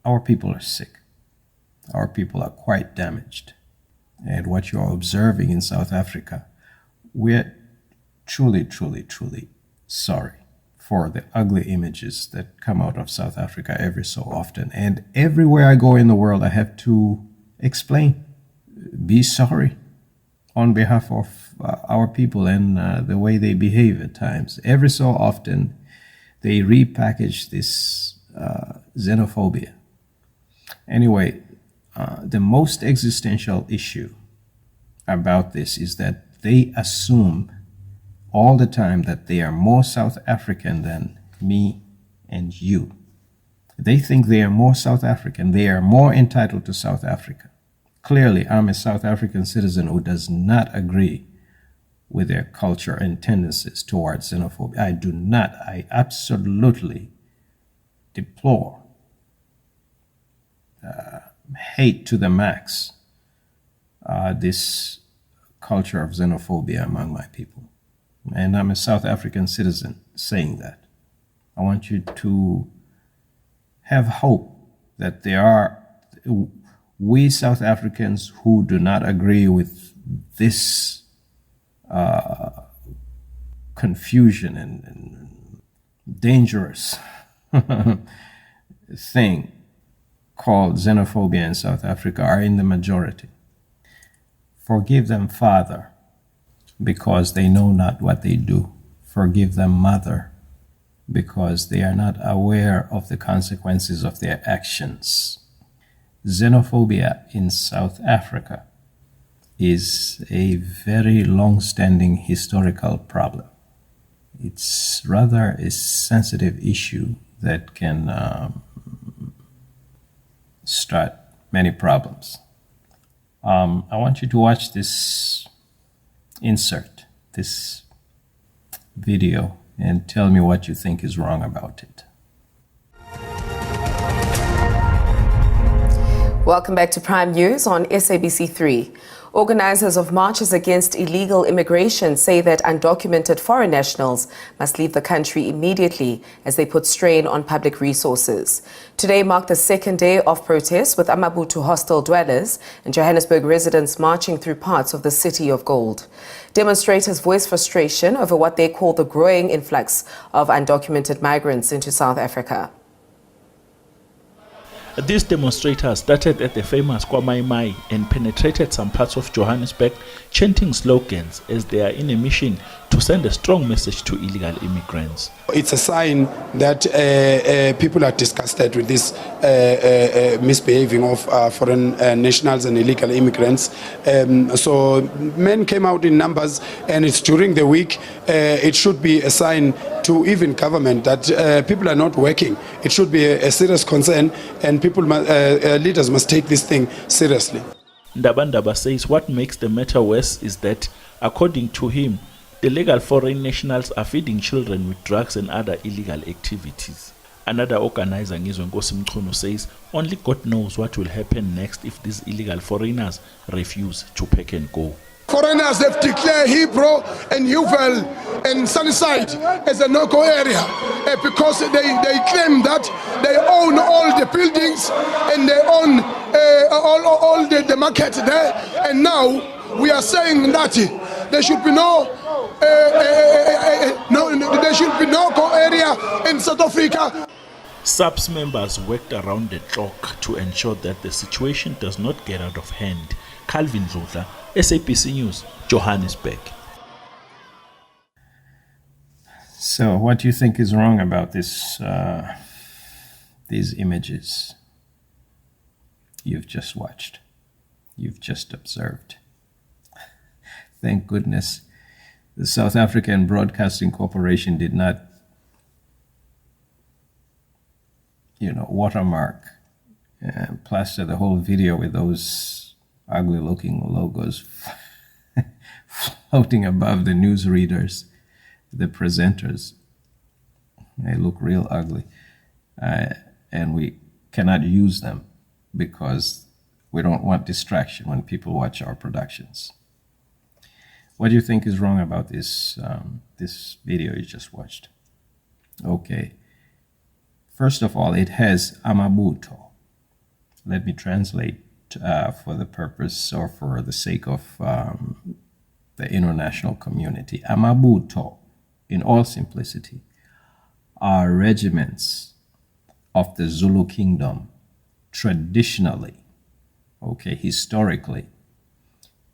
Our people are sick. Our people are quite damaged. And what you're observing in South Africa, we're truly, truly, truly sorry for the ugly images that come out of South Africa every so often. And everywhere I go in the world, I have to explain, be sorry on behalf of our people and the way they behave at times. Every so often, they repackage this xenophobia. Anyway, the most existential issue about this is that they assume all the time that they are more South African than me and you. They think they are more South African. They are more entitled to South Africa. Clearly, I'm a South African citizen who does not agree with their culture and tendencies towards xenophobia. I do not. I absolutely deplore, hate to the max, this culture of xenophobia among my people. And I'm a South African citizen saying that. I want you to have hope that there are we South Africans who do not agree with this confusion and dangerous thing called xenophobia in South Africa are in the majority. Forgive them, Father, because they know not what they do. Forgive them, Mother, because they are not aware of the consequences of their actions. Xenophobia in South Africa is a very long-standing historical problem. It's rather a sensitive issue that can start many problems. I want you to watch this insert, this video, and tell me what you think is wrong about it. Welcome back to Prime News on SABC3. Organizers of marches against illegal immigration say that undocumented foreign nationals must leave the country immediately as they put strain on public resources. Today marked the second day of protests with Amabutu hostel dwellers and Johannesburg residents marching through parts of the City of Gold. Demonstrators voiced frustration over what they call the growing influx of undocumented migrants into South Africa. These demonstrators started at the famous KwaMai and penetrated some parts of Johannesburg, chanting slogans as they are in a mission to send a strong message to illegal immigrants. It's a sign that people are disgusted with this misbehaving of foreign nationals and illegal immigrants. So men came out in numbers, and it's during the week. It should be a sign to even government that people are not working. It should be a serious concern, and people, leaders must take this thing seriously. Ndaba says what makes the matter worse is that, according to him, the legal foreign nationals are feeding children with drugs and other illegal activities. Another organizer, Ngizwenkosi Mchunu, says only God knows what will happen next if these illegal foreigners refuse to pack and go. Foreigners have declared Hebrew and Uval and Sunnyside as a no-go area because they claim that they own all the buildings and they own all the market there. And now we are saying that there should be there should be no go area in South Africa. SAPS members worked around the clock to ensure that the situation does not get out of hand. Calvin Zodla, SABC News, Johannesburg. So, what do you think is wrong about this? These images you've just watched, you've just observed? Thank goodness the South African Broadcasting Corporation did not, watermark and plaster the whole video with those ugly-looking logos floating above the newsreaders, the presenters. They look real ugly. And we cannot use them because we don't want distraction when people watch our productions. What do you think is wrong about this video you just watched? Okay. First of all, it has Amabutu. Let me translate for the purpose or for the sake of the international community. Amabuto, in all simplicity, are regiments of the Zulu kingdom. Traditionally, okay, historically,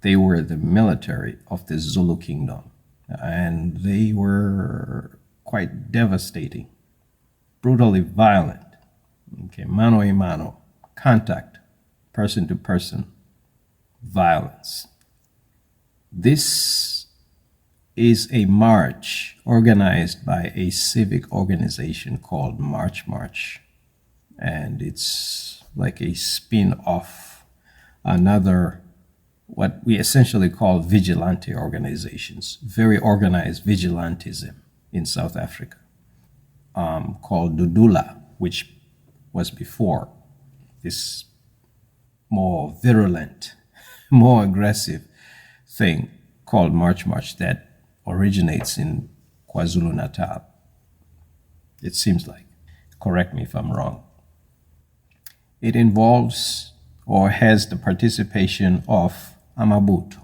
they were the military of the Zulu kingdom, and they were quite devastating, brutally violent, okay, mano a mano, contact, person to person, violence. This is a march organized by a civic organization called March March, and it's like a spin-off, another what we essentially call vigilante organizations, very organized vigilantism in South Africa, called Dudula, which was before this more virulent, more aggressive thing called March March that originates in KwaZulu-Natal. It seems like. Correct me if I'm wrong. It involves or has the participation of Amabuto.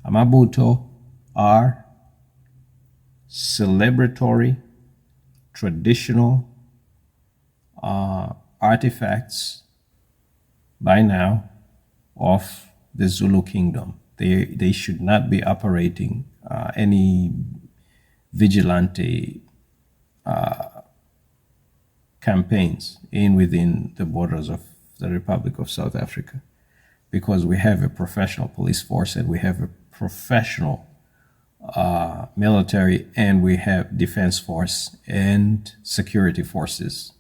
Amabuto are celebratory, traditional artifacts by now of the Zulu kingdom. They should not be operating any vigilante campaigns within the borders of the Republic of South Africa, because we have a professional police force and we have a professional military, and we have defense force and security forces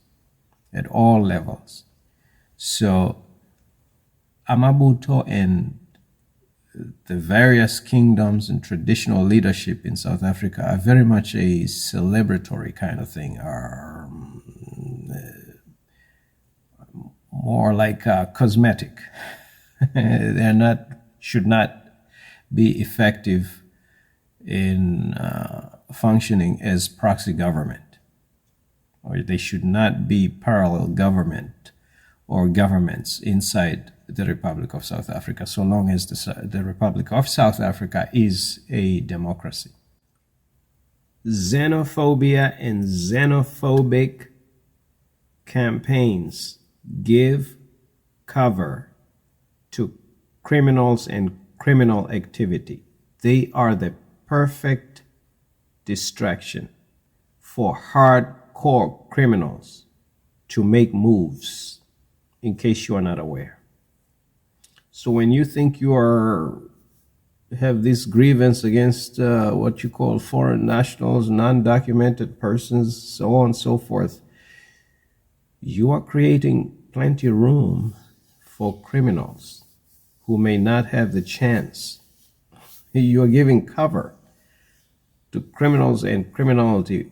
at all levels. So Amabuto and the various kingdoms and traditional leadership in South Africa are very much a celebratory kind of thing, are more like cosmetic. Should not be effective in functioning as proxy government, or they should not be parallel government or governments inside the Republic of South Africa, so long as the Republic of South Africa is a democracy. Xenophobia and xenophobic campaigns give cover to criminals and criminal activity. They are the perfect distraction for hardcore criminals to make moves, in case you are not aware. So when you think you have this grievance against what you call foreign nationals, non-documented persons, so on and so forth, you are creating plenty of room for criminals who may not have the chance. You are giving cover to criminals and criminality.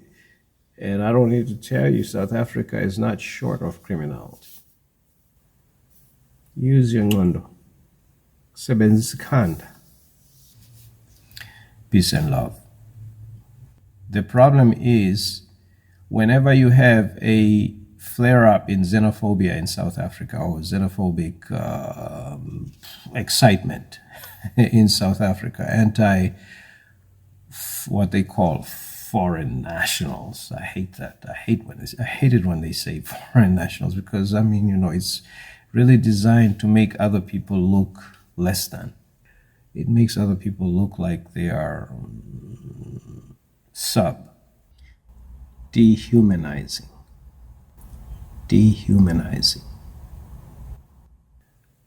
And I don't need to tell you, South Africa is not short of criminality. Use your ngondo. Sebenzisa ikhanda. Peace and love. The problem is, whenever you have a flare-up in xenophobia in South Africa, or xenophobic excitement in South Africa, what they call foreign nationals. I hate that. I hate it when they say foreign nationals, because it's really designed to make other people look less than. It makes other people look like they are dehumanizing.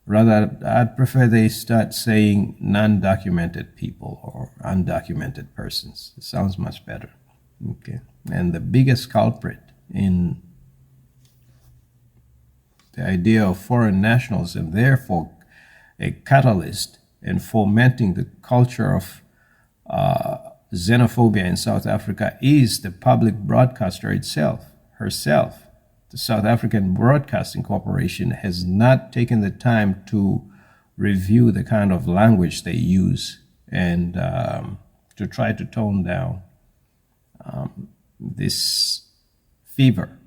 Rather, I'd prefer they start saying non-documented people or undocumented persons. It sounds much better. Okay. And the biggest culprit in the idea of foreign nationals, and therefore a catalyst in fomenting the culture of xenophobia in South Africa, is the public broadcaster herself. The South African Broadcasting Corporation has not taken the time to review the kind of language they use and to try to tone down this fever